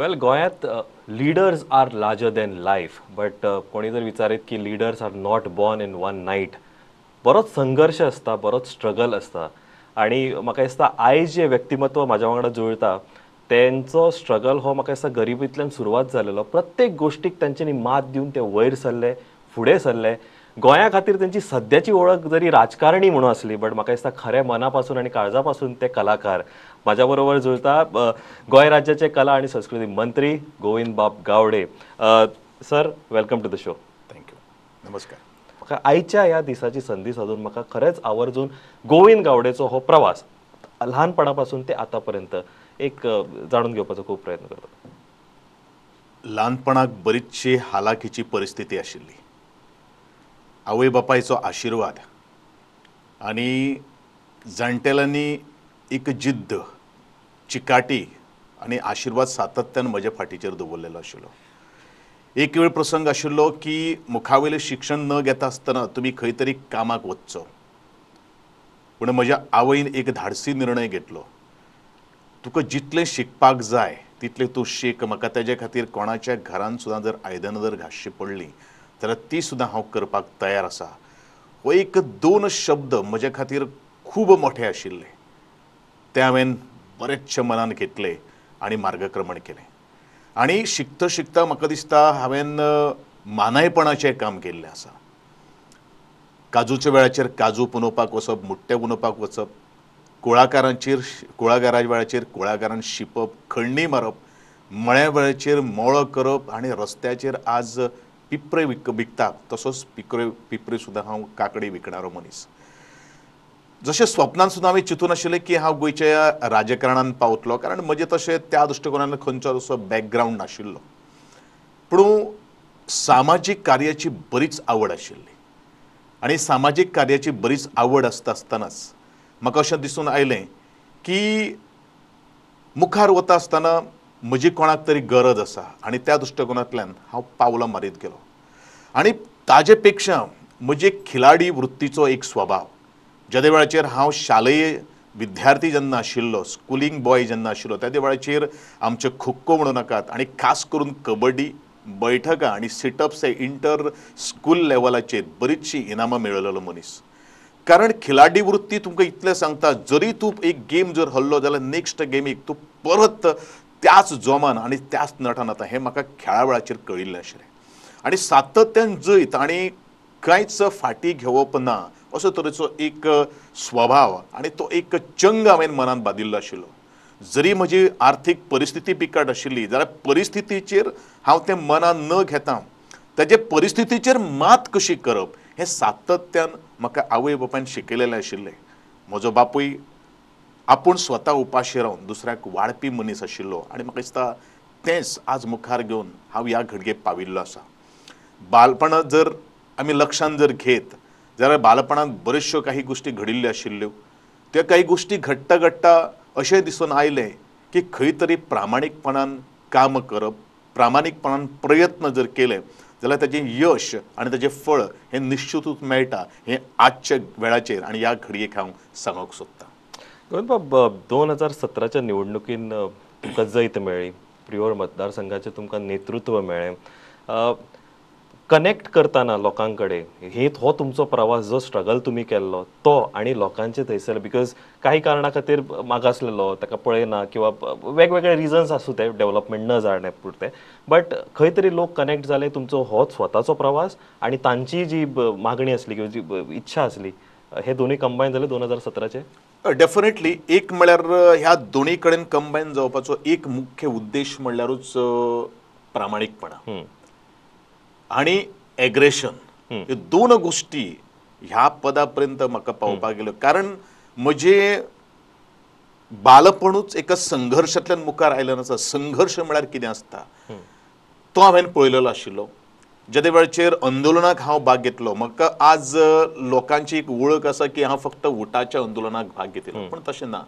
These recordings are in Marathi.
वेल गोयात leaders are larger than life but कोणी जर विचारीत की leaders are not born in one night बरोच संघर्ष असता बरोच स्ट्रगल असता आणि म्हाका दिसता आयज जे व्यक्तिमत्व म्हाज्या वांगडा जुळटा त्यांचो स्ट्रगल हो म्हाका दिसता गरिबींतल्यान सुरवात जालेलो प्रत्येक गोष्टीक तांच्यांनी मात दिवन ते वयर सरले फुडें सरले गोंया खातीर त्यांची सद्याची ओळख जरी राजकारणी म्हणून असली बट म्हाका दिसता खऱ्या मनापासून आणि काळजा पासून ते कलाकार माझ्या बरोबर जुळता गोंय राज्याचे कला आणि संस्कृती मंत्री Govind Bab Gaude. Sir welcome to the show. Thank you. नमस्कार. म्हाका आयच्या ह्या दिसाची संधी साधून म्हाका खरेंच आवर्जून गोविंद गावडेचो हो प्रवास ल्हानपणापासून ते आतापर्यंत एक जाणून घेवपाचो खूब प्रयत्न करता. ल्हानपणाक बरीचशी हालाखीची परिस्थिती आशिल्ली. आवय बापायचो आशिर्वाद आणि जाणटेल्यांनी एक जिद्द चिकाटी आणि आशिर्वाद सातत्यान म्हज्या फाटीचेर दवरलेलो आशिल्लो. एक वेळ प्रसंग आशिल्लो की मुखावयलें शिक्षण न घेता आसतना तुमी खंय तरी कामाक वचचो. पूण म्हज्या आवयन एक धाडसी निर्णय घेतलो. तुका जितलें शिकपाक जाय तितलें तूं शीक. म्हाका तेजे खातीर कोणाच्या घरान सुद्दां जर आयदनां जर घासची पडलीं जाल्यार ती सुद्दां हांव करपाक तयार आसा. हो एक दोन शब्द म्हजे खातीर खूब मोठे आशिल्ले. ते हांवें बरेचशे मनान घेतले आनी मार्गक्रमण केलें. आनी शिकता शिकता म्हाका दिसता हांवें मानायपणाचें काम केल्लें आसा. काजूच्या वेळाचेर काजू पुंजोवपाक वचप, मुट्टे पुंजोवपाक वचप, कुळागराच्या वेळाचेर कुळागरान शिंपप, खण्णी मारप, मळ्या वेळाचेर मोळो करप आनी रस्त्याचेर आज पिपरे विकता तसोच पिपरे सुद्दां हांव काकडी विकणारो मनीस. जशें स्वप्नान सुद्दां हांवें चिंतून आशिल्लें की हांव गोंयच्या राजकारणान पावतलो, कारण म्हजें तशें त्या दृश्टिकोनान खंयचो असो बॅकग्रावंड नाशिल्लो. पूण सामाजीक कार्याची बरीच आवड आशिल्ली आनी सामाजीक कार्याची बरीच आवड आसता आसतनाच म्हाका अशें दिसून आयलें की मुखार वता आसतना म्हजी कोणाक तरी गरज आसा आनी त्या दृश्टिकोनांतल्यान हांव पावलां मारीत गेलो. आनी ताजे पेक्षा म्हजी खिलाडी वृत्तीचो एक स्वभाव. ज्या वेळाचेर हांव शालेय विद्यार्थी जेन्ना आशिल्लो, स्कुलींग बॉय जेन्ना आशिल्लो, त्या वेळाचेर आमचे खो खो म्हणूं नाकात आनी खास करून कबड्डी, बैठका आनी सिटअप्स हे इंटर स्कूल लेवलाचेर बरीचशी इनामां मेळयलेलो मनीस. कारण खिलाडी वृत्ती तुमकां इतलें सांगता, जरी तूं एक गेम जर हरलो जाल्यार नेक्स्ट गेमीक तूं परत त्याच जोमान आनी त्याच नटान येता हें म्हाका खेळा वेळाचेर कळिल्लें आशिल्लें. आनी सातत्यान जैत आनी कांयच फाटी घेवप ना असो तरेचो एक स्वभाव आनी तो एक चंग हांवें मनान बांदिल्लो आशिल्लो. जरी म्हजी आर्थीक परिस्थिती बिकट आशिल्ली जाल्यार परिस्थितीचेर हांव तें मनान न घेता तेजे परिस्थितीचेर मात कशी करप हें सातत्यान म्हाका आवय बापायन शिकयलेलें आशिल्लें. म्हजो बापूय आपूण स्वता उपाशी रावन दुसऱ्याक वाडपी मनीस आशिल्लो आनी म्हाका दिसता तेंच आज मुखार घेवन हांव ह्या घडयेक पाविल्लो आसा. बालपणांत जर आमी लक्षांत जर घेत जाल्यार बालपणांत बऱ्योचश्यो काही गोश्टी घडिल्ल्यो आशिल्ल्यो. त्या काही गोश्टी घडटा घडटा अशें दिसून आयलें की खंय तरी प्रामाणीकपणान काम करप, प्रामाणीकपणान प्रयत्न जर केले जाल्यार ताजें यश आनी ताजें फळ हें निश्चितूच मेळटा. हें आजच्या वेळाचेर आनी ह्या घडयेक हांव सांगूंक सोदतां. गोविंद बाब 2017च्या निवडणुकीन तुमकां जैत मेळ्ळी, प्रियोर मतदारसंघाचें तुमकां नेतृत्व मेळ्ळें. कनेक्ट करतना लोकां कडेन हो तुमचो प्रवास जो स्ट्रगल तुमी केल्लो तो आनी लोकांचे थंयसर बिकॉज काही कारणा खातीर मागासलेलो ताका पळयना किंवा वेगवेगळे रिजन्स आसूं ते डेव्हलपमेंट न जाणे पुरते बट खंय तरी लोक कनेक्ट जाले तुमचो हो स्वताचो प्रवास आनी तांची जी मागणी आसली किंवा जी इच्छा आसली हे दोन्ही कंबायन जाले 2017चे. डेफिनेटली एक म्हळ्यार ह्या दोन्ही कडेन कंबायन जावपाचो एक मुख्य उद्देश म्हणल्यारूच प्रामाणीकपणा आणि एग्रेशन. ह्यो दोन गोष्टी ह्या पदापर्यंत म्हाका पावपाक गेल्यो. कारण म्हजे बालपणूच एका संघर्शांतल्यान मुखार आयल्यान आसा. संघर्श म्हळ्यार कितें आसता तो हांवें पळयलेलो आशिल्लो. ज्या वेळाचेर आंदोलनाक हांव भाग घेतलो म्हाका आज लोकांची एक वळख आसा की हांव फक्त उटाच्या आंदोलनाक भाग घेतिल्लो, पण तशें ना.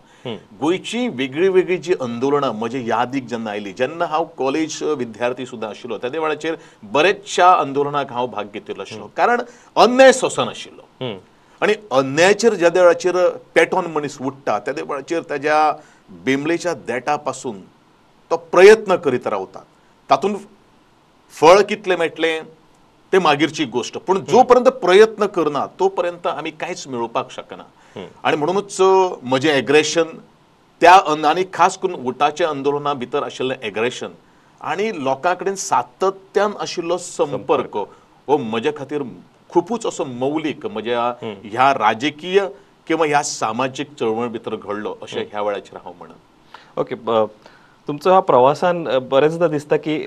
गोंयची वेगळी वेगळी जी आंदोलनां म्हजे यादीक जेन्ना आयली, जेन्ना हांव कॉलेज विद्यार्थी सुद्दां आशिल्लो त्या वेळाचेर बरेचशा आंदोलनाक हांव भाग घेतिल्लो आशिल्लो. कारण अन्याय सोंसनाशिल्लो आनी अन्यायाचेर ज्या वेळाचेर पेटोन मनीस उठ्ठा त्या वेळाचेर ताज्या बेंबळेच्या देठा पासून तो प्रयत्न करीत रावता. तातूंत फळ कितले मेळटले ते मागीरची गोष्ट, पण जोपर्यंत प्रयत्न करना तोपर्यंत आमी कांयच मेळोवपाक शकना. आणि म्हणूनच म्हजें एग्रेशन त्या आनी खास करून उटाच्या आंदोलना भितर आशिल्लें एग्रेशन आनी लोकां कडेन सातत्यान आशिल्लो संपर्क हो म्हजे खातीर खूपच असो मौलीक म्हज्या ह्या राजकीय किंवा ह्या सामाजीक चळवळ भितर घडलो अशें ह्या वेळाचेर हांव म्हणन. ओके, तुमचो ह्या प्रवासान बरेचदा दिसता की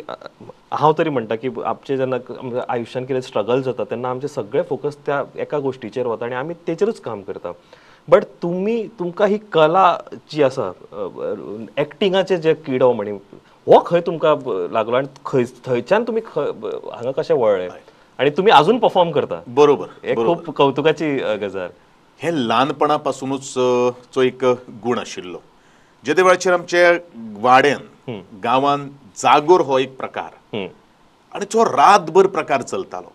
हांव तरी म्हणटा की आमचे जेन्ना आयुश्यान कितें स्ट्रगल जाता तेन्ना आमचे सगळे फोकस त्या एका गोष्टीचेर वता आनी आमी तेचेरूच काम करता. बट तुमकां ही कला जी आसा एक्टिंगाचे जे किडो म्हणी हो खंय तुमकां लागलो आनी थंयच्यान तुमी हांगा कशें वळ्ळे आनी तुमी अजून परफॉर्म करता. बरोबर, हे खूब कौतुकाची गजाल. हे ल्हानपणा पासूनच जो एक गूण आशिल्लो. जे वेळाचेर आमच्या वाड्यान गांवान जागोर हो एक प्रकार आनी तो रातभर प्रकार चलतालो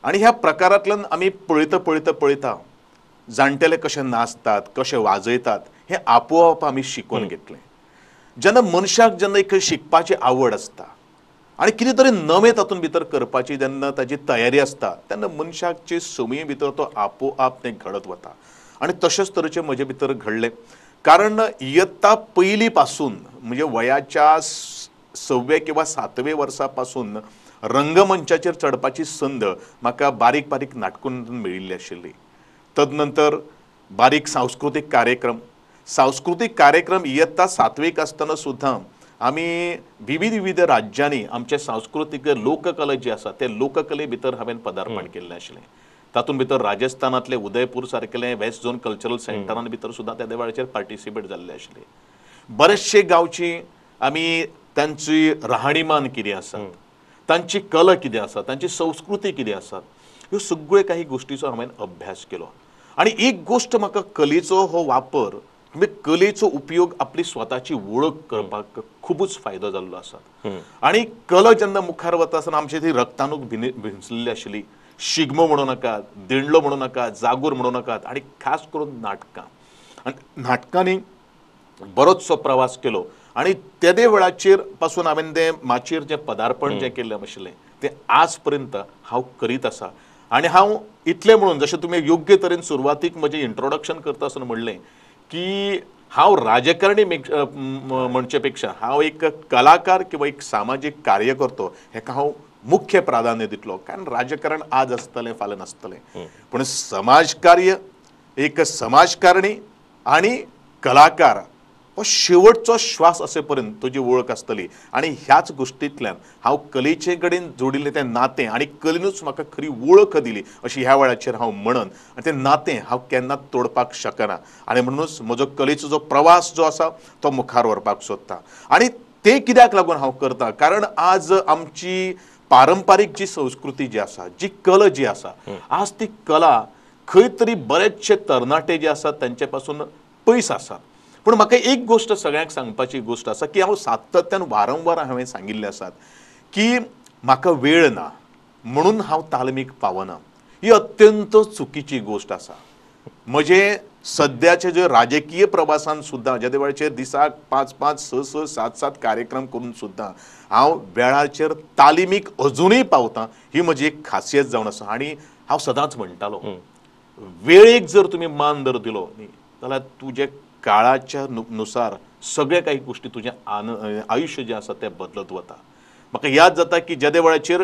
आनी ह्या प्रकारांतल्यान आमी पळयता जाणटेले कशे नाचतात, कशे वाजयतात हे आपोआप आमी शिकून घेतलें. जेन्ना मनशाक जेन्ना एक शिकपाची आवड आसता आनी कितें तरी नवें तातूंत भितर करपाची जेन्ना ताजी तयारी आसता तेन्ना मनशाची सवयी भितर तो आपोआप तें घडत वता. आनी तशेंच तरेचें म्हजे भितर घडलें. कारण इयत्ता पयली पासून म्हणजे वयाच्या 6वे किंवा 7वे वर्सा पासून रंगमंचाचेर चडपाची संद म्हाका बारीक बारीक नाटकांतून मेळिल्ली आशिल्ली. तदनंतर बारीक सांस्कृतीक कार्यक्रम इयत्ता 7वेक आसतना सुद्दां आमी विविध राज्यांनी आमचे सांस्कृतीक लोककला जी आसा ते लोककले भितर हांवें पदार्पण केल्लें आशिल्लें. तातूंत भितर राजस्थानांतले उदयपूर सारकेले वेस्ट झोन कल्चरल सेंटरान भितर सुद्दां त्या वेळाचेर पार्टिसिपेट जाल्ले आशिल्ले. बरेचशे गांवची आमी तांची राहाणीमान कितें आसा, तांची कला कितें आसा, तांची संस्कृती कितें आसा, ह्यो सगळ्यो काही गोश्टीचो हांवें अभ्यास केलो. आनी एक गोश्ट म्हाका कलेचो हो वापर म्हणजे कलेचो उपयोग आपली स्वताची वळख करपाक खूबच फायदो जाल्लो आसा. आनी कला जेन्ना मुखार वता आसतना आमची ती रक्तानूच भिनसलेली आशिल्ली. शिगमो म्हणू नाकात, दिंडलो म्हणू नाकात, जागोर म्हणू नाकात आनी खास करून नाटकां. आनी नाटकांनी बरोचसो प्रवास केलो आनी तेदे वेळाचेर पासून हांवें तें माचयेर जें पदार्पण जें केल्लें आशिल्लें तें आज पर्यंत हांव करीत आसा. आनी हांव इतलें म्हणून जशें तुमी योग्य तरेन सुरवातीक म्हजें इंट्रोडक्शन करता आसतना म्हणलें की हांव राजकारणी म्हणचे पेक्षा हांव एक कलाकार किंवा एक सामाजीक कार्यकर्तो हेका हांव मुख्य प्राधान्य दितलो. कारण राजकारण आज आसतलें फाल्यां नासतलें, पूण समाजकार्य एक समाजकारणी आनी कलाकार हो शेवटचो श्वास असे पर्यंत तुजी वळख आसतली. आनी ह्याच गोश्टींतल्यान हांव कलेचे कडेन जोडिल्लें तें नातें आनी कलेनूच म्हाका खरी वळख दिली अशी ह्या वेळाचेर हांव म्हणन. आनी तें नातें हांव केन्नाच तोडपाक शकना. आनी म्हणूनच म्हजो कलेचो जो प्रवास जो आसा तो मुखार व्हरपाक सोदता. आनी तें कित्याक लागून हांव करता, कारण आज आमची पारंपारीक जी संस्कृती जी आसा, जी कला जी आसा, आज ती कला खंय तरी बरेचशे तरणाटे जे आसात तांचे पासून पयस आसात. पूण म्हाका एक गोश्ट सगळ्यांक सांगपाची गोश्ट आसा की हांव सातत्यान वारंवार हांवें सांगिल्लें आसात की म्हाका वेळ ना म्हणून हांव तालमीक पावना. ही अत्यंत चुकीची गोश्ट आसा. म्हजे सद्याचे जे राजकीय प्रवासान सुद्दां ज्या वेळाचेर दिसाक 5-5, 6-6, 7-7 कार्यक्रम करून सुद्दां हांव वेळाचेर तालिमीक अजुनूय पावतां. ही म्हजी एक खासियत जावन आसा. आनी हांव सदांच म्हणटालो वेळेक जर तुमी मान जर दिलो न्ही जाल्यार तुजे काळाच्या नुसार सगळे काही गोष्टी तुजें आयुश्य जें आसा तें बदलत वता. म्हाका याद जाता की ज्या वेळाचेर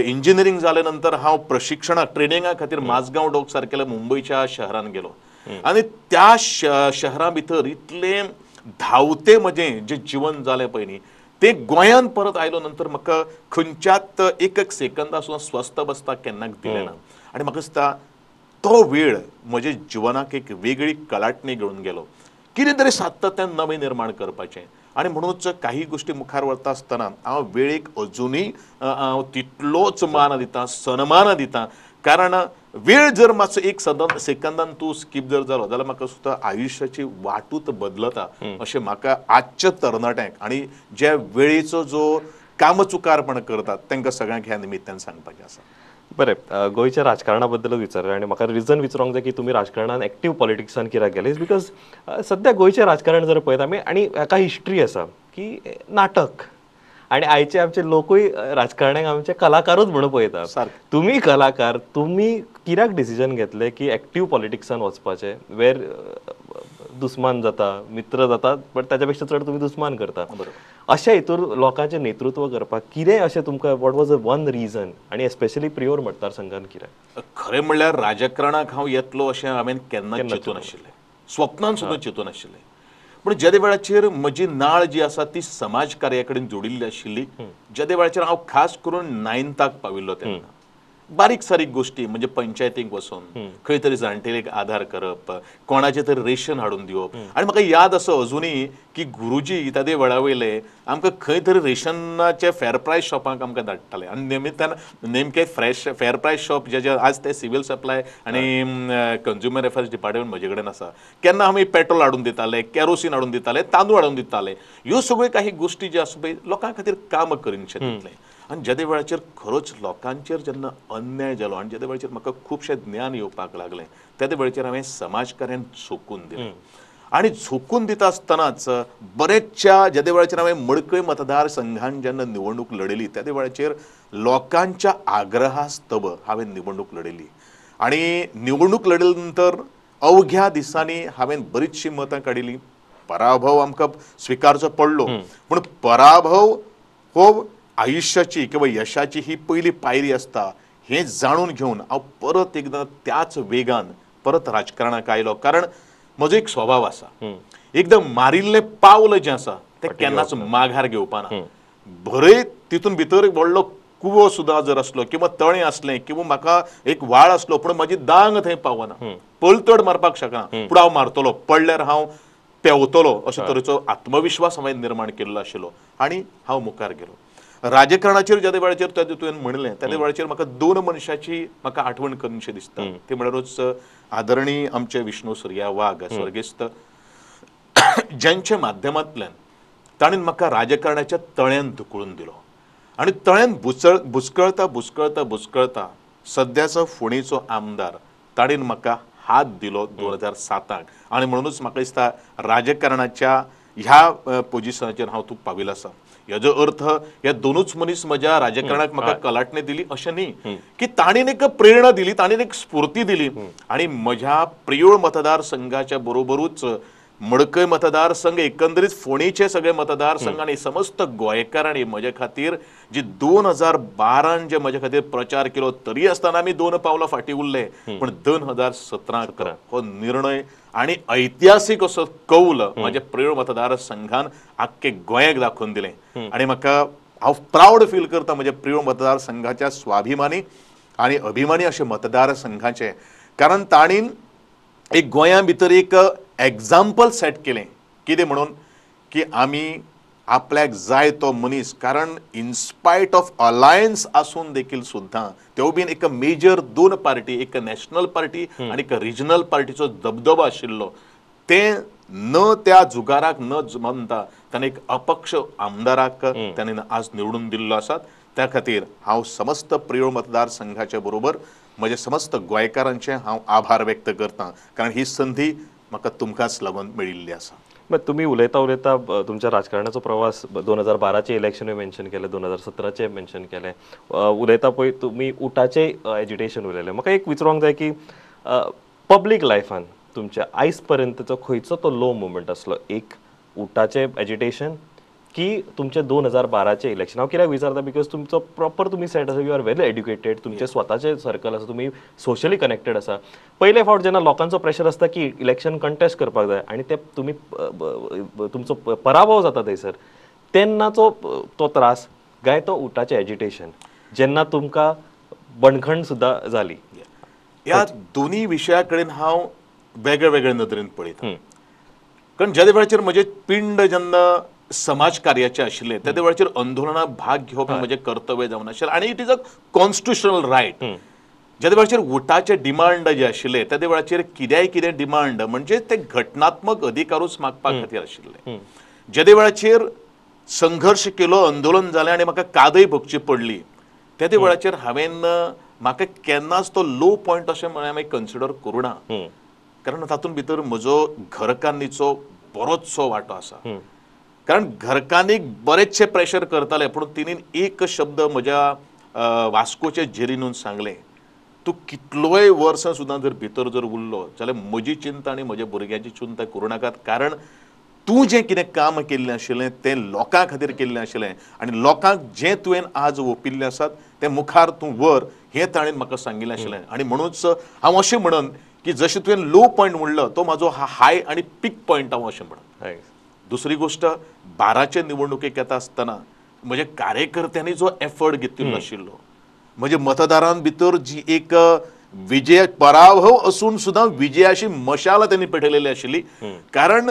इंजिनियरींग जाले नंतर हांव प्रशिक्षणाक ट्रेनिंगा खातीर माझगांव डोक सारकेल्या मुंबयच्या शहरान गेलो. आनी त्या शहरा भितर इतलें धांवतें म्हजें जें जिवन जालें पळय न्ही तें गोंयांत परत आयलो नंतर म्हाका खंयच्याच एक सेकंदा सुद्दां स्वस्थ बसपाक केन्नाच दिलें ना. आनी म्हाका दिसता तो वेळ म्हज्या जिवनाक एक वेगळी कलाटणी घेवन गेलो. कितें तरी सातत्यान नवें निर्माण करपाचें. आनी म्हणूनच काही गोश्टी मुखार व्हरता आसतना हांव वेळेक अजुनूय हांव तितलोच मान दितां, सन्मान दितां. कारण वेळ जर मातसो एक सेकंदान तूं स्कीप जर जालो जाल्यार म्हाका सुद्दां आयुश्याची वाटूच बदलता अशें म्हाका आजच्या तरणाट्यांक आनी जे वेळेचो जो कामचुकारपण करतात तांकां सगळ्यांक ह्या निमित्यान सांगपाचें आसा. बरें, गोंयच्या राजकारणा बद्दलूच विचारलें आनी म्हाका रिजन विचारूंक जाय की तुमी राजकारणान एक्टीव पॉलिटिक्सान कित्याक गेले. बिकॉज सद्या गोंयचें राजकारण जर पळयता आमी आनी हाका हिस्ट्री आसा की नाटक आणि आयचे आमचे लोकूय राजकारण्यांक आमचे कलाकारूच म्हणून पळयतात. सारकें. तुम्ही कलाकार, तुम्ही कित्याक डिसिजन घेतले की एक्टिव्ह पॉलिटिक्सान वचपाचे वेर दुस्मान जाता मित्र जाता बट ताच्या पेक्षा चड तुम्ही दुस्मान करता. अशा हितूर लोकांचे नेतृत्व करपाक कितें अशें तुमकां what was a one reason आणि एस्पेशली प्रियोर मतदारसंघान कितें? खरें म्हणल्यार राजकारणाक हांव येतलो अशें हांवें केन्नाच चिंतूं नाशिल्लें, स्वप्नान सुद्दां चिंतूं नाशिल्लें. पूण ज्या वेळाचेर म्हजी नाळ जी आसा ती समाज कार्या कडेन जोडिल्ली आशिल्ली, ज्या वेळाचेर हांव खास करून 9थाक पाविल्लो तेन्ना बारीक सारीक गोश्टी म्हणजे पंचायतीक वचून खंय तरी जाणटेलीक आधार करप, कोणाचें तरी रेशन हाडून दिवप. आनी म्हाका याद आसा अजुनूय की गुरुजी त्या वेळा वयले आमकां खंय तरी रेशनाचे फेर प्रायस शॉपाक आमकां धाडटाले आनी निमित्तान नेमके फेर प्रायस शॉप जे आज ते सिव्हिल सप्लाय आनी कंज्युमर अफेर्स डिपार्टमेंट म्हजे कडेन आसा. केन्ना आमी पेट्रोल हाडून दिताले, केरोसीन हाडून दिताले, तांदूळ हाडून दिताले. ह्यो सगळ्यो काही गोश्टी ज्यो आसा पळय लोकां खातीर काम करीनशें तितलें. आनी ज्या वेळाचेर खरोच लोकांचेर जेन्ना अन्याय जालो आनी ज्या वेळाचेर म्हाका खुबशें ज्ञान येवपाक लागलें त्या वेळाचेर हांवें समाजकार्यान झोकून दिलें. आनी झोकून दिता आसतनाच बरेचशा ज्या वेळाचेर हांवें मडकय मतदारसंघान जेन्ना निवडणूक लडयली त्या वेळाचेर लोकांच्या आग्रहास्तव हांवें निवडणूक लडयली. आनी निवडणूक लडयले नंतर अवघ्या दिसांनी हांवें बरीचशीं मतां काडिल्लीं. पराभव आमकां स्विकारचो पडलो, पूण पराभव हो आयुश्याची किंवा यशाची ही पहिली पायरी आसता हें जाणून घेवन हांव परत एकदां त्याच वेगान परत राजकारणाक आयलो. कारण म्हजो एक स्वभाव आसा, एकदम मारिल्लें पावल जें आसा तें केन्नाच माघार घेवपाना. भरय तितून भितर व्हडलो कुवो सुद्दां जर आसलो किंवा तळें असलें किंवा म्हाका एक व्हाळ आसलो पूण म्हजी दांग थंय पावना, पलतड मारपाक शकना पूण हांव मारतलो, पडल्यार हांव पेंवतलो अशे तरेचो आत्मविश्वास हांवें निर्माण केल्लो आशिल्लो आनी हांव मुखार गेलो. राजकारणाचेर ज्या वेळाचेर तुवें म्हणलें त्या वेळाचेर म्हाका दोन मनशाची म्हाका आठवण करूनशें दिसता. ते म्हळ्यारूच आदरणीय आमचे विष्णू सुर्या वाघ स्वर्गेस्त, ज्यांच्या माध्यमांतल्यान ताणें म्हाका राजकारणाच्या तळ्यान धुकळून दिलो आनी तळ्यान बुचकळता बुचकळता बुचकळता सद्याचो फोंडेचो आमदार ताणें म्हाका हात दिलो 2007 आनी म्हणूनच म्हाका दिसता राजकारणाच्या ह्या पोजिशनाचेर हांव तूं पाविलो आसा. हेजो अर्थ हे दोनूच मनीस म्हज्या राजकारणाक म्हाका कलाटणी दिली अशें न्ही, की ताणें एक प्रेरणा दिली, ताणें एक स्फूर्ती दिली आनी म्हज्या प्रियोळ मतदारसंघाच्या बरोबरूच मडकय मतदारसंघ एकंदरीत फोंडेचे सगळे मतदारसंघ आनी समस्त गोंयकारांनी म्हजे खातीर जी 2012 जे म्हजे खातीर प्रचार केलो तरी आसतना आमी 2 पावलां फाटीं उरले, पण 2017 हो निर्णय आनी ऐतिहासीक असो कौल म्हज्या प्रिय मतदारसंघान आख्खे गोंयाक दाखोवन दिलें आनी म्हाका हांव प्रावड फील करता म्हज्या प्रिय मतदारसंघाच्या स्वाभिमानी आनी अभिमानी अशे मतदारसंघाचे. कारण ताणीन एक गोंया भितर एक एग्जाम्पल सेट केलें कितें म्हणून की आमी आपल्याक जाय तो मनीस, कारण इनस्पायट ऑफ अलायन्स आसून देखील सुद्दां त्यो बीन एक मेजर 2 पार्टी, एक नॅशनल पार्टी आनी एक रिजनल पार्टीचो दबदबो आशिल्लो, तें न त्या जुगाराक न म्हणटा ताणें एक अपक्ष आमदाराक ताणें आज निवडून दिल्लो आसात. त्या खातीर हांव समस्त प्रिय मतदारसंघाच्या बरोबर म्हज्या समस्त गोंयकारांचे हांव आभार व्यक्त करतां, कारण ही संधी म्हाका तुमकांच लागून मेळिल्ली आसा. बट तुम्ही उलयता उलयता तुमच्या राजकारणाचो प्रवास 2012चे इलेक्शन मेन्शन केले, 2017चे मेन्शन केले, उलयता पळय तुमी उटाचे एज्युटेशन उलयलें. म्हाका एक विचारूंक जाय की पब्लीक लायफान तुमच्या आयज पर्यंतचो खंयचो तो लो मोमेंट आसलो, एक उटाचे एज्युटेशन की तुमचे 2012चे इलेक्शन? हांव कित्याक विचारता बिकॉज तुमचो प्रॉपर तुमी सेट आसा, यू आर वेरी एड्युकेटेड, तुमचे स्वताचे सर्कल आसा, तुमी सोशली कनेक्टेड आसा. पयले फावट जेन्ना लोकांचो प्रेशर आसता की इलेक्शन कंटेस्ट करपाक जाय आनी ते तुमी तुमचो पराभव जाता थंयसर, तेन्नाचो तो त्रास गाय तो उटाचें एज्युटेशन जेन्ना तुमकां बंडखण सुद्दां जाली. ह्या दोनी विशया कडेन हांव वेगळे वेगळे नदरेन पळयता. कारण ज्या वेळाचेर म्हजें पिंड जेन्ना समाज कार्याचे आशिल्ले त्या वेळाचेर आंदोलनात भाग घेवप हें म्हजें कर्तव्य जावन आशिल्लें आनी it is a constitutional right. ज्या वेळाचेर उटाचे डिमांड जे आशिल्ले त्या वेळाचेर कितें डिमांड म्हणजे ते घटनात्मक अधिकारूच मागपा खातीर आशिल्ले. ज्या वेळाचेर संघर्श केलो, आंदोलन जालें आनी म्हाका कादय भोगची पडली त्या वेळाचेर हांवें म्हाका केन्नाच तो लो पॉयंट अशें म्हळ्यार हांवें कन्सिडर करूं ना. कारण तातूंत भितर म्हजो घरकान्नीचो बरोचसो वांटो आसा. कारण घरकान्नीक बरेचशे प्रेशर करताले पूण तिणें एक शब्द म्हज्या वास्कोचे झेरीन सांगले, तूं कितलोय वर्सां सुद्दां जर भितर जर उरलो जाल्यार म्हजी चिंता आनी म्हज्या भुरग्यांची चिंता करूं नाकात, कारण तूं जें कितें काम केल्लें आशिल्लें तें लोकां खातीर केल्लें आशिल्लें आनी लोकांक जें तुवें आज ओंपिल्लें आसात तें मुखार तूं व्हर हें ताणें म्हाका सांगिल्लें आशिल्लें. आनी म्हणूच हांव अशें म्हणन की जशें तुवें लो पॉयंट म्हणलो तो म्हाजो हाय आनी पीक पॉयंट हांव अशें म्हणन. दुसरी गोष्ट 12चे निवडणुकेक येता आसतना म्हज्या कार्यकर्त्यांनी जो एफर्ट घेतिल्लो आशिल्लो, म्हणजे मतदारां भितर जी एक विजय पराभव असून सुद्दां विजयाची मशाल त्यांनी पेटयलेली आशिल्ली, कारण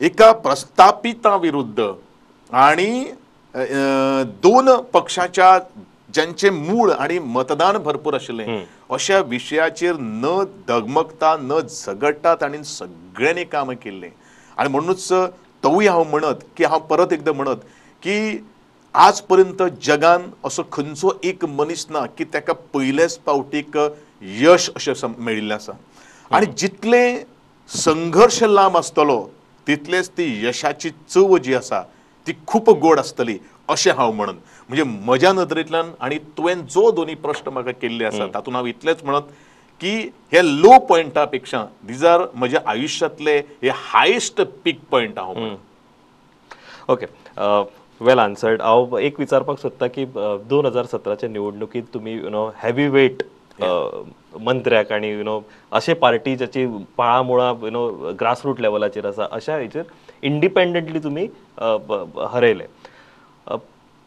एका प्रस्थापिता विरुद्ध आणि दोन पक्षाच्या ज्यांचे मूळ आणि मतदान भरपूर आशिल्लें अशा विशयाचेर न डगमगता न झगडटा तांणी सगळ्यांनी काम केल्लें. आणि म्हणूनच तोवूय हांव म्हणत की हांव परत एकदां म्हणत की आज पर्यंत जगान असो खंयचो एक मनीस ना की ताका पयलेच फावटीक यश अशें मेळिल्लें आसा. आणि जितले संघर्श लांब आसतलो तितलेच ती यशाची चव जी आसा ती खूप गोड आसतली अशें हांव म्हणन. म्हणजे म्हज्या नदरेंतल्यान आनी तुवें जो दोनी प्रश्न म्हाका केल्ले आसा तातूंत हांव इतलेंच म्हणत की हे लो पॉयंटा पेक्षा दीज आर म्हज्या आयुश्यांतले हे हायेस्ट पीक पॉयंट हांव म्हणन. ओके, वेल आन्सर्ड. हांव एक विचारपाक सोदता की 2017च्या निवडणुकीत तुमी हेवी वेट मंत्र्याक आणि अशे पार्टी ज्याची पाळामुळां ग्रासरूट लेवलाचेर आसा अशा हेचेर इंडिपेंडंटली तुमी हरयले.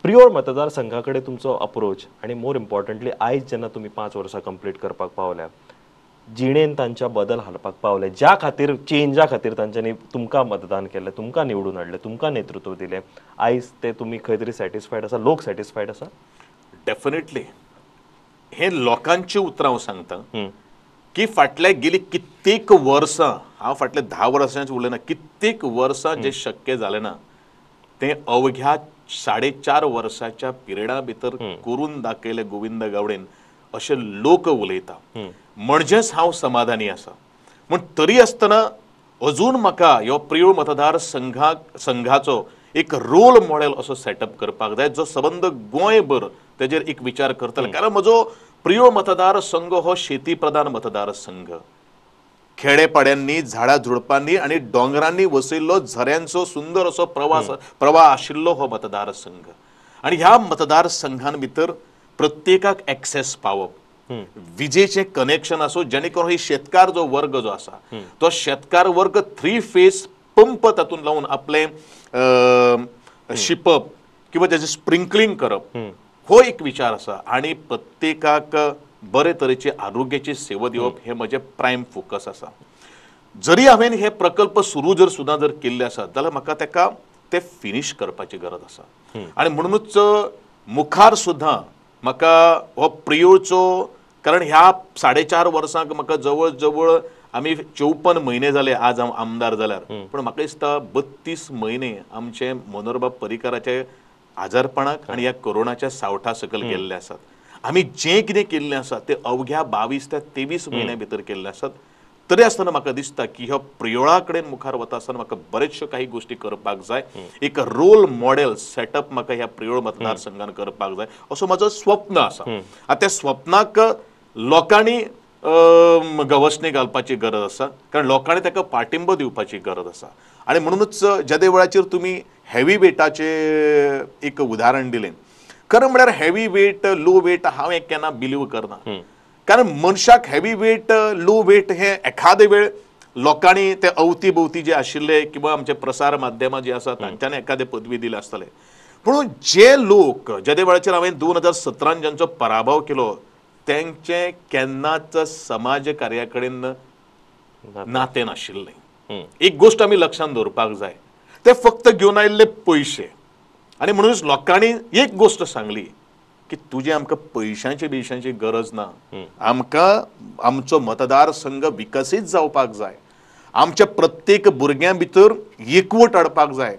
प्रियोर मतदारसंघा कडेन तुमचो अप्रोच आनी मोर इम्पॉर्टंटली आयज जेन्ना तुमी 5 वर्सां कंप्लीट करपाक पावल्या, जिणेन तांच्या बदल हाडपाक पावले, ज्या खातीर चेंजा खातीर तांच्यांनी तुमकां मतदान केलें, तुमकां निवडून हाडलें, तुमकां नेतृत्व दिलें, आयज ते तुमी खंय तरी सॅटिस्फायड आसा, लोक सॅटिस्फायड आसा? डेफिनेटली. हे लोकांची उतरां हांव सांगता की फाटल्या गेली कित्येक वर्सां, हांव फाटल्या 10 वर्सांचें उलयना, कित्येक वर्सां जे शक्य जालें ना तें अवघ्या 4.5 वर्साच्या पिरियडा भितर करून दाखयले गोविंद गावडेन अशे लोक उलयता. म्हणजेच हांव समाधानी आसा. पूण तरी आसतना अजून म्हाका ह्यो प्रिय मतदार संघाचो एक रोल मॉडेल असो सेटअप करपाक जाय जो सबंद गोंयभर तेजेर एक विचार करतले. कारण म्हजो प्रिय मतदार संघ हो शेती प्रधान मतदार संघ, खेडेपाड्यांनी झाडां झुडपांनी आणि डोंगरांनी वसयल्लो झऱ्यांचो सुंदर असो प्रवाह आशिल्लो हो मतदार संघ. आणि ह्या मतदार संघान भितर प्रत्येकाक एक्सेस पावप, विजेचे कनेक्शन असो जेणे करून ही शेतकार जो वर्ग जो आसा तो शेतकार वर्ग 3 फेज पंप तातूंत लावून आपले शिपप किंवा त्याचे स्प्रिंकलिंग करप हो एक विचार आसा. आणि प्रत्येकाक बरे तरेची आरोग्याची सेवा दिवप हे म्हजे प्रायम फोकस आसा. जरी हांवें हे प्रकल्प सुरू सुद्दां जर केल्ले आसात जाल्यार म्हाका तेका ते फिनिश करपाची गरज आसा. आणि म्हणूनच मुखार सुद्दां म्हाका हो प्रियोचो, कारण ह्या 4.5 वर्सांक म्हाका जवळ जवळ आमी 54 म्हयने जाले आज हांव आमदार जाल्यार, पण म्हाका दिसता 32 म्हयने आमचे मनोहरबाब पर्रीकाराचे आजारपणाक आणि ह्या कोरोनाच्या सावटा सकयल गेल्ले आसात. आमी जें कितें केल्लें आसा तें अवघ्या 22 ते 23 म्हयन्या भितर केल्लें आसात. तरी आसतना म्हाका दिसता की ह्या प्रियोळा कडेन मुखार वता आसतना म्हाका बरेचश्यो काही गोष्टी करपाक जाय. एक रोल मॉडेल सेटअप म्हाका ह्या प्रियोळ मतदारसंघान करपाक जाय असो म्हजो स्वप्न आसा. आतां त्या स्वप्नाक लोकांनी गवसणी घालपाची गरज आसा, कारण लोकांनी ताका पाठिंबो दिवपाची गरज आसा. आणि म्हणूनच ज्या वेळाचेर तुमी हेवी वेटाचे एक उदाहरण दिलें, खरें म्हळ्यार हेवी वेट लो वेट हांव हें केन्ना बिलीव करना. कारण मनशाक हेवी वेट लो वेट हे एखादे वेळ लोकांनी ते अवती भोवती जे आशिल्ले किंवा आमचे प्रसार माध्यमां जी आसा तांच्यांनी एखादे पदवी दिले आसतले. पूण जे लोक ज्या वेळाचेर हांवें 2017 ज्यांचो पराभव केलो तेंचे केन्नाच समाज कार्या कडेन नातें नाशिल्लें. एक गोष्ट आमी लक्षांत दवरपाक जाय, ते फक्त घेवन आयिल्ले पयशे. आणि म्हणूनच लोकांनी एक गोष्ट सांगली की तुजे आमकां पयशांची गरज ना, आमकां आमचो मतदारसंघ विकसीत जावपाक जाय, आमच्या प्रत्येक भुरग्यां भितर एकवट हाडपाक जाय.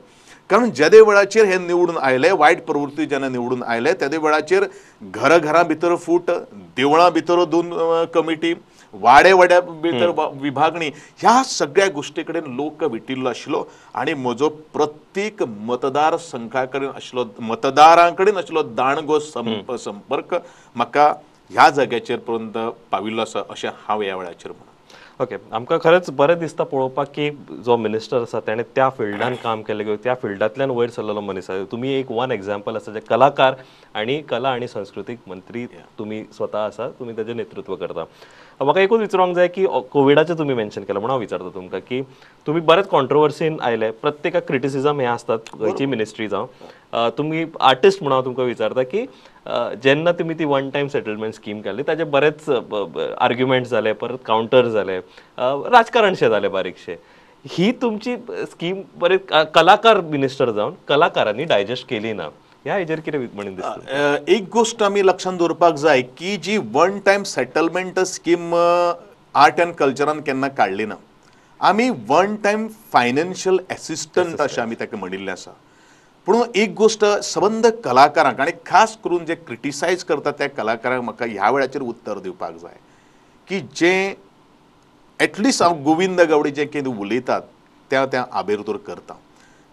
कारण ज्या वेळाचेर हे निवडून आयले, वायट प्रवृत्ती जेन्ना निवडून आयले त्या वेळाचेर घरां भितर फूट, देवळां भितर 2 कमिटी, वाडे वाड्या भितर विभागणी ह्या सगळ्या गोष्टी कडेन लोक विटिल्लो आशिल्लो आणि म्हजो प्रत्येक मतदार संघा कडेन आशिल्लो मतदारां कडेन आशिल्लो दाणगो संपर्क म्हाका ह्या जाग्याचेर पर्यंत पाविल्लो आसा अशें हांव ह्या वेळाचेर म्हणून. ओके, आमकां खरेंच बरें दिसता पळोवपाक की जो मिनिस्टर आसा ताणें त्या फिल्डान काम केलें किंवा त्या फिल्डांतल्यान वयर सरलेलो मनीस आसा. तुमी एक वन एक्झाम्पल आसा जे कलाकार आणि कला आणि संस्कृतीक मंत्री तुम्ही स्वता आसा, तुम्ही त्याचें नेतृत्व करता. म्हाका एकूच विचारूंक जाय की कोविडाचें तुमी मेन्शन केलें म्हणून हांव विचारता तुमकां की तुमी बरेच कॉन्ट्रोवर्सीन आयले, प्रत्येकाक क्रिटिसिजम हे आसतात खंयची मिनिस्ट्री जावं. तुमी आर्टिस्ट म्हणून हांव तुमकां विचारता की जेन्ना तुमी ती वन टायम सेटलमेंट स्कीम केल्ली ताचे बरेच आर्ग्युमेंट्स जाले, परत काउंटर जाले, राजकारणशे जाले बारीकशे. ही तुमची स्कीम बरे कलाकार मिनिस्टर जावन कलाकारांनी डायजेस्ट केली ना, ह्या हेजेर कितें म्हणून दिसता? एक गोष्ट आमी लक्षात दवरपाक जाय की जी one time settlement scheme art and कल्चरान केन्ना काडली ना. आमी वन टायम फायनान्शियल एसिस्टंट अशें आमी ताका म्हणिल्लें आसा. पूण एक गोष्ट सबंद कलाकारांक आनी खास करून जे क्रिटिसायज करता त्या कलाकारांक म्हाका ह्या वेळाचेर उत्तर दिवपाक जाय की जे एटलिस्ट हांव गोविंद गावडे जे कितें उलयतात त्या आबेरतोर करता,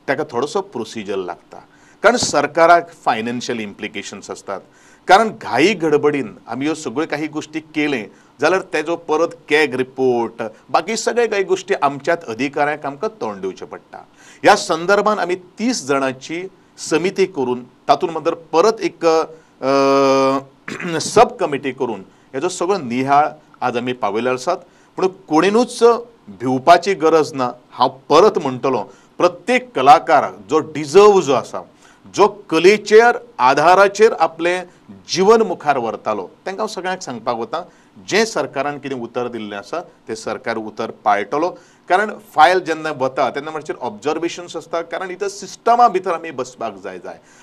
ताका थोडोसो प्रोसिजर लागता. कारण सरकाराक फायनान्शियल इम्प्लिकेशन्स असतात. कारण घाई गडबडीन आमी ह्यो सगळ्यो काही गोष्टी केले जाल्यार तेजो परत कॅग रिपोर्ट बाकी सगळे काही गोष्टी आमच्याच अधिकाऱ्यांक आमकां तोंड दिवचें पडटा. ह्या संदर्भान आमी 30 जाणांची समिती करून तातूंत मात्र परत एक सब कमिटी करून हेजो सगळो नियाळ आज आमी पावयल्यार आसात. पूण कोणीनूच भिवपाची गरज ना. हांव परत म्हणटलो, प्रत्येक कलाकार जो डिजर्व जो आसा, जो कलेचेर आधाराचेर आपले जीवन मुखार व्हरतालो, तांकां हांव सगळ्यांक सांगपाक वता जे सरकारान कितें उतर दिल्लें आसा ते सरकार उतर पाळटलो. कारण फायल जेन्ना वता तेन्ना मातशें ऑब्जर्वेशन्स आसता. कारण इथं सिस्टमा भितर आमी बसपाक जाय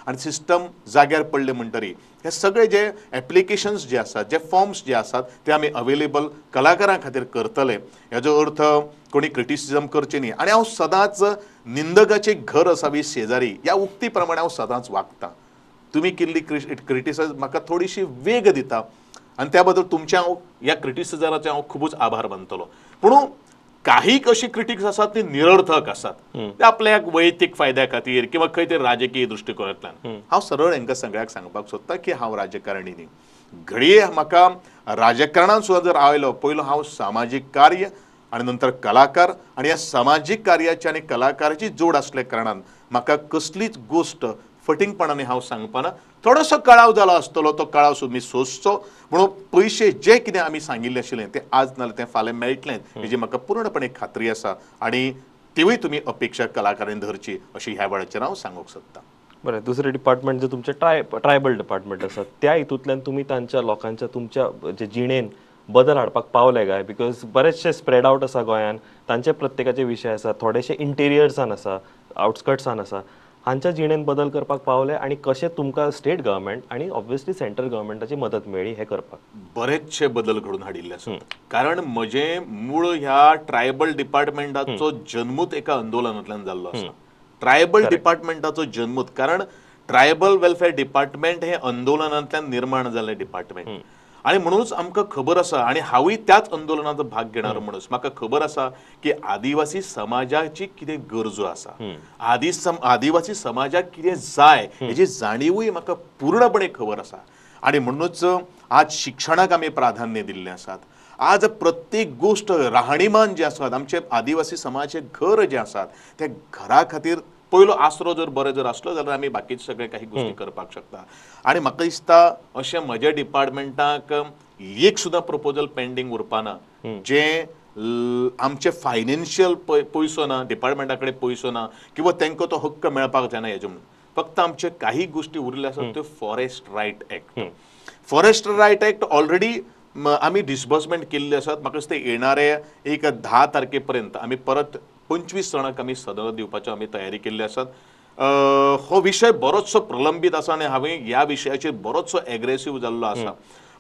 आनी सिस्टम जाग्यार पडले म्हणटरी हे सगळे जे एप्लिकेशन्स जे आसात, जे फॉर्म्स जे आसात ते आमी अवेलेबल कलाकारां खातीर करतले. हेजो अर्थ कोणी क्रिटिसिजम करचे न्ही. आनी हांव सदांच निंदकाचे घर असावी शेजारी ह्या उक्ती प्रमाणे हांव सदांच वागता. तुमी केल्ली क्रिटिसायज म्हाका थोडीशी वेग दिता आनी त्या बद्दल तुमच्या हांव ह्या क्रिटिसिजमाचे हांव खूबच आभार मानतलो. पूण काही अशी क्रिटिक्स आसात ती निरर्थक आसात, ते आपल्या वैयक्तीक फायद्या खातीर किंवा खंय तरी राजकीय दृश्टिकोनांतल्यान. हांव सरळ हांकां सगळ्यांक सांगपाक सोदतां की हांव राजकारणी न्ही. घडये म्हाका राजकारणांत सुद्दां जर आयलो, पयलो हांव सामाजीक कार्य आणि नंतर कलाकार, आणि ह्या सामाजीक कार्याची आणि कलाकाराची जोड असल्या कारणान म्हाका कसलीच गोष्ट फटिंगपणाने हांव सांगपाना. थोडोसो कळाव जालो आसतलो, तो कळाव सुद्दां मी सोंसचो. म्हणून पयशे जे कितें आमी सांगिल्लें आशिल्लें तें आज नाल्यार तें फाल्यां मेळटलें हेजी म्हाका पूर्णपणे खात्री आसा. आणि तिवूय तुमी अपेक्षा कलाकारांनी धरची अशी ह्या वेळाचेर हांव सांगूंक सोदतां. बरें, दुसरे डिपार्टमेंट जे तुमचे ट्रायबल डिपार्टमेंट आसा त्या हितूंतल्यान तुमी तांच्या लोकांच्या तुमच्या जे जिणेन बदल हाडपाक पावले काय? बिकॉज बरेचशे स्प्रेड आउट आसा गोंयान, तांचे प्रत्येकाचे विशय आसा, थोडेशे इंटेरियर्सान आसा, आउटस्कर्ट्सान आसा, हांच्या जिणेन बदल करपाक पावले आणि कशें तुमकां स्टेट गव्हर्मेंट आणि ऑब्वियसली सेंट्रल गव्हर्मेंटाची मदत मेळ्ळी हे करपाक? बरेचशे बदल घडून हाडिल्ले आसात. कारण म्हजे मूळ ह्या ट्रायबल डिपार्टमेंटाचो जन्मूच एका आंदोलनांतल्यान जाल्लो आसा. ट्रायबल डिपार्टमेंटाचो जन्मूच, कारण ट्रायबल वेलफेअर डिपार्टमेंट हे आंदोलनांतल्यान निर्माण जाल्लें डिपार्टमेंट. आणि म्हणूनच आमकां खबर आसा, आणि हांवूय त्याच आंदोलनाचो भाग घेणारो मनीस, म्हाका खबर आसा की आदिवासी समाजाची कितें गरजो आसा, आदिवासी समाजाक कितें जाय हेची जाणीवूय म्हाका पूर्णपणे खबर आसा. आणि म्हणूनच आज शिक्षणाक आमी प्राधान्य दिल्ले आसात. आज प्रत्येक गोष्ट राहणीमान जे आसात, आमचे आदिवासी समाजाचे घर जे आसात, त्या घरा खातीर पयलो आसरो जर बरो जर आसलो जाल्यार आमी बाकीचे सगळे काही गोष्टी करपाक शकता. आणि म्हाका दिसता अशें म्हज्या डिपार्टमेंटाक एक सुद्दां प्रपोजल पेंडींग उरपाना जे आमचे फायनान्शियल पयसो ना, डिपार्टमेंटा कडेन पयसो ना किंवा तांकां तो हक्क मेळपाक जायना हेजे म्हणून. फक्त आमचे काही गोष्टी उरल्या आसात त्यो forest right act. Forest right act already आमी डिस्बर्समेंट केल्ले आसात. म्हाका दिसता येणारे एक 10 तारखेपर्यंत आमी परत 25 जाणांक आमी सदर दिवपाच्यो आमी तयारी केल्ली आसात. हो विशय बरोचसो प्रलंबीत आसा आणि हांवें ह्या विशयाचेर बरोचसो एग्रेसीव जाल्लो आसा.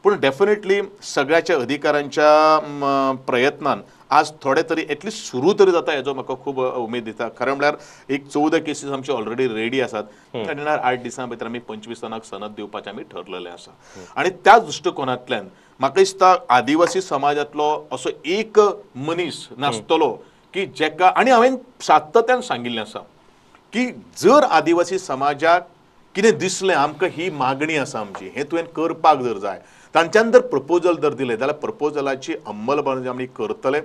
पूण डेफिनेटली सगळ्याच्या अधिकाऱ्यांच्या प्रयत्नान आज थोडे तरी एटलिस्ट सुरू तरी जाता हेजो म्हाका खूब उमेद दिता. खरें म्हळ्यार एक 14 केसीस आमचे ऑलरेडी रेडी आसात आनी 8 दिसां भितर आमी 25 जाणांक सनद दिवपाचें आमी ठरलेलें आसा. आनी त्या दृश्टिकोनांतल्यान म्हाका दिसता आदिवासी समाजांतलो असो एक मनीस नासतलो की जेका, आनी हांवें सातत्यान सांगिल्लें आसा की जर आदिवासी समाजाक कितें दिसलें आमकां ही मागणी आसा आमची, हें तुवें करपाक जर जाय, तांच्यान जर प्रपोजल जर दिलें जाल्यार प्रपोजलाची अंमलबजावणी आमी करतले.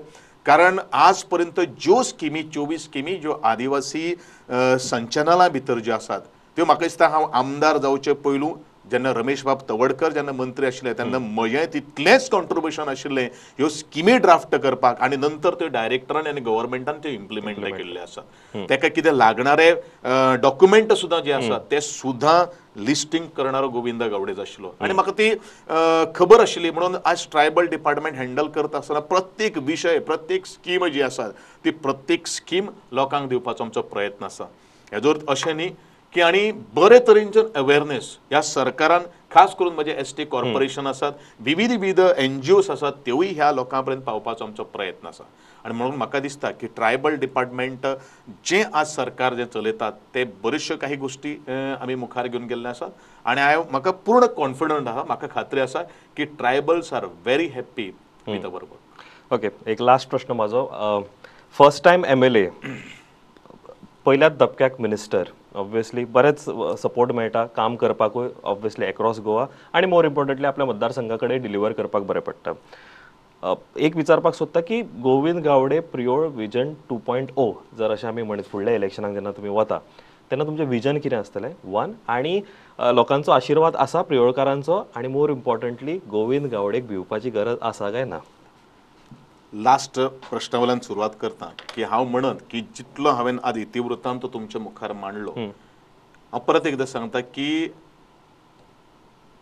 कारण आज पर्यंत ज्यो स्किमी 24 स्किमी ज्यो आदिवासी संचालना भितर ज्यो आसात त्यो म्हाका दिसता हांव आमदार जावचे पयलू जेन्ना रमेश बाब तवडकर जेन्ना मंत्री आशिल्ले तेन्ना म्हजें तितलेंच कॉन्ट्रिब्युशन आशिल्लें ह्यो स्किमी ड्राफ्ट करपाक आनी नंतर त्यो डायरेक्टरान आनी गव्हर्मेंटान त्यो इम्प्लिमेंट केल्ले आसात. ताका कितें लागणारे डॉक्युमेंट सुद्दां जे आसात ते सुद्दां लिस्टिंग करणारो गोविंद गावडेज आशिल्लो आनी म्हाका ती खबर आशिल्ली म्हणून आज ट्रायबल डिपार्टमेंट हँडल करता आसतना प्रत्येक विशय प्रत्येक स्कीम जी आसा ती प्रत्येक स्कीम लोकांक दिवपाचो आमचो प्रयत्न आसा. हेजो अर्थ अशें न्ही की आनी बरे तरेन अवेरनेस ह्या सरकारान खास करून म्हणजे एसटी कॉर्पोरेशन आसात विविध NGOs आसात त्योय ह्या लोकां पर्यंत पावपाचो आमचो प्रयत्न आसा. आनी म्हणून म्हाका दिसता की ट्रायबल डिपार्टमेंट जे आज सरकार जे चलयतात ते बऱ्योचश्यो काही गोष्टी आमी मुखार घेवन गेल्ले आसात आनी म्हाका पूर्ण कॉन्फिडंट आहा, म्हाका खात्री आसा की tribals are very happy with our work. Okay, एक लास्ट प्रश्न म्हाजो. फर्स्ट टायम MLA, पहिल्याच धपक्याक मिनिस्टर, ऑब्वियसली बरेच सपोर्ट मेळटा काम करपाकूय ऑब्वियसली अक्रॉस गोवा आनी मोर इम्पॉर्टंटली आपल्या मतदारसंघा कडेन डिलिव्हर करपाक बरें पडटा. एक विचारपाक सोदता की गोविंद गावडे प्रियोळ विजन 2.0 जर अशें आमी म्हणत फुडल्या इलेक्शनाक जेन्ना तुमी वता तेन्ना तुमचें विजन कितें आसतलें वन, आनी लोकांचो आशिर्वाद आसा प्रियोळकारांचो, आनी मोर इम्पॉर्टंटली गोविंद गावडेक भिवपाची गरज आसा काय ना? लास्ट प्रश्नावल्यान सुरवात करता की हांव म्हणत की जितलो हांवें आज इतिवृत्तांत तुमच्या मुखार मांडलो हांव परत एकदां सांगता की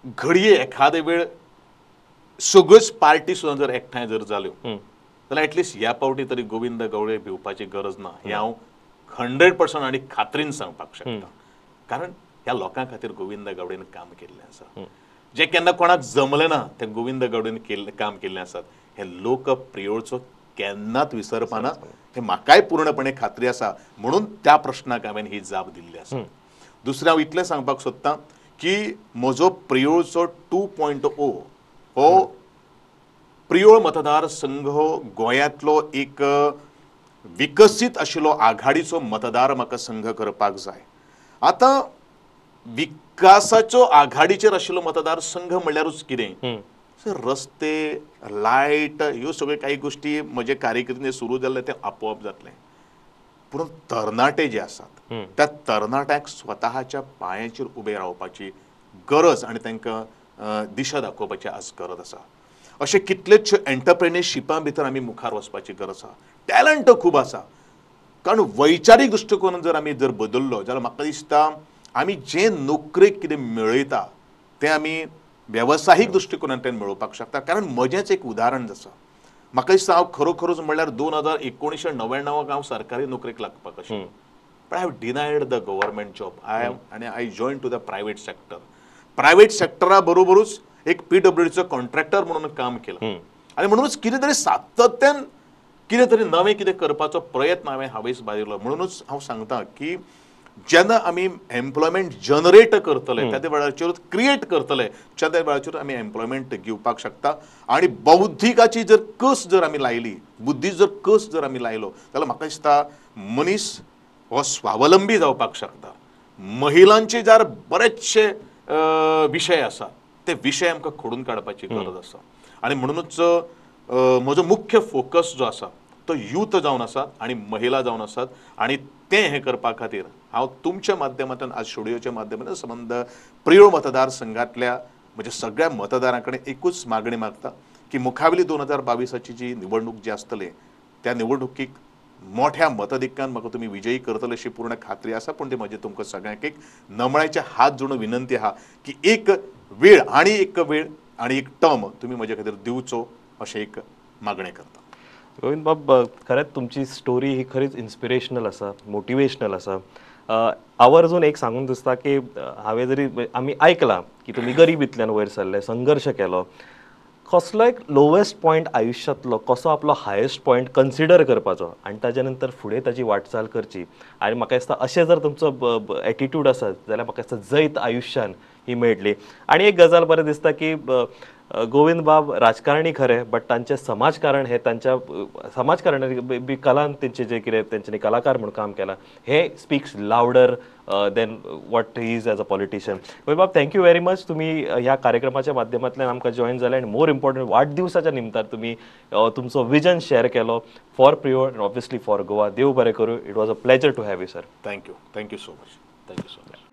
घडये एखादे वेळ सगळ्योच पार्टी सुद्दां जर एकठांय जर जाल्यो जाल्यार एटलिस्ट ह्या पावटी तरी गोविंद गावडे भिवपाची गरज ना हें हांव 100% आनी खात्रीन सांगपाक शकता. कारण ह्या लोकां खातीर गोविंद गावडेन काम केल्लें आसा. जे केन्ना कोणाक जमलें ना तें गोविंद गावडेन काम केल्लें आसात. हे लोक प्रियोळचो केन्नाच विसरपाना हे म्हाकाय पूर्णपणे खात्री आसा. म्हणून त्या प्रश्नाक हांवें ही जाप दिल्ली आसा. दुसरें हांव इतलें सांगपाक सोदतां की म्हजो प्रियोळचो 2.0 हो प्रियोळ मतदारसंघ हो गोंयांतलो एक विकसीत आशिल्लो आघाडीचो मतदार म्हाका संघ करपाक जाय. आतां विकासाच्यो आघाडीचेर आशिल्लो मतदारसंघ म्हणल्यारूच कितें, रस्ते लायट ह्यो सगळ्यो काही गोष्टी म्हजे कार्यकिर्दीन सुरू जाल्ले ते आपोआप जातले. पूण तरणाटे जे आसात त्या तरणाट्यांक स्वताच्या पांयाचेर उबे रावपाची गरज आनी तांकां दिशा दाखोवपाची आज गरज आसा. अशे कितलेशे एंटरप्रेन्योरशिपा भितर आमी मुखार वचपाची गरज आसा. टॅलंट खूब आसा. कारण वैचारीक दृश्टिकोन जर आमी जर बदललो जाल्यार म्हाका दिसता आमी जे नोकरेक कितें मेळयता तें आमी वेवसायीक दृश्टिकोनांतल्यान मेळोवपाक शकता. कारण म्हजेंच एक उदाहरण आसा. म्हाका दिसता हांव खरोखरोच म्हणल्यार 1999 हांव सरकारी नोकरेक लागपाक आशिल्लो. But I have denied the government job. आनी I join to the private sector. Private सेक्टरा बरोबरूच एक PWDचो कॉन्ट्रॅक्टर म्हणून काम केलं आनी म्हणूनच कितें तरी सातत्यान कितें तरी नवें कितें करपाचो प्रयत्न हांवें हावेस बाळगिल्लो. म्हणूनच हांव सांगता की जेन्ना आमी एम्प्लॉयमेंट जनरेट करतले त्या वेळाचेरूच क्रिएट करतले त्या वेळाचेर आमी एम्प्लॉयमेंट घेवपाक शकता. आनी बौद्धीकाची जर कस जर आमी लायली, बुद्धी जर कस जर आमी लायलो जाल्यार म्हाका दिसता मनीस हो स्वावलंबी जावपाक शकता. महिलांचे जर बरेचशे विशय आसा ते विशय आमकां खोडून काडपाची गरज आसा. आनी म्हणूनच म्हजो मुख्य फोकस जो आसा तो यूथ जावन आसात आनी महिला जावन आसात. आनी तें हें करपा खातीर हांव तुमच्या माध्यमांतल्यान आज स्टुडियोच्या माध्यमांतल्यान संबंध प्रियोळ मतदारसंघांतल्या म्हज्या सगळ्या मतदारां कडेन एकूच मागणी मागता की मुखावेली 2022ची जी निवडणूक जी आसतली त्या निवडणुकीक मोठ्या मताधिक्यान म्हाका तुमी विजयी करतले अशी पूर्ण खात्री आसा. पूण ती म्हजी तुमकां सगळ्यांक एक नमळाचे हात जोडून विनंती आहा की एक वेळ आनी एक टर्म तुमी म्हजे खातीर दिवचो अशें एक मागणें करता. गोविंद बाब, खरेंच तुमची स्टोरी ही खरीच इन्स्पिरेशनल आसा, मोटिवेशनल आसा आवर्जून एक सांगून दिसता की हांवें जरी आमी आयकलां की तुमी गरिबींतल्यान वयर सरले, संघर्श केलो, कसलो एक लोवेस्ट पॉयंट आयुश्यांतलो कसो आपलो हायेस्ट पॉयंट कन्सिडर करपाचो आनी ताजे नंतर फुडें ताची वाटचाल करची. आनी म्हाका दिसता अशें जर तुमचो एटिट्यूड आसत जाल्यार म्हाका दिसता जैत आयुश्यान ही मेळटली. आनी एक गजाल बरें दिसता की गोविंद बाब राजकारणी खरे बट तांचें समाजकारण हे तांच्या समाजकारणाची बी कलान तेंचे जे कितें तेंच्यांनी कलाकार म्हणून काम केलां he speaks louder than what he is as a politician. Govind Bab, thank you very much. तुम्ही ह्या कार्यक्रमाच्या माध्यमांतल्यान आमकां जॉईन जाले आनी मोर इम्पॉर्टंट वाडदिवसाच्या निमतान तुम्ही तुमचो विजन शेअर केलो for Priol and obviously for Goa. देव बरें करूं. It was a pleasure to have you sir. Thank you so much.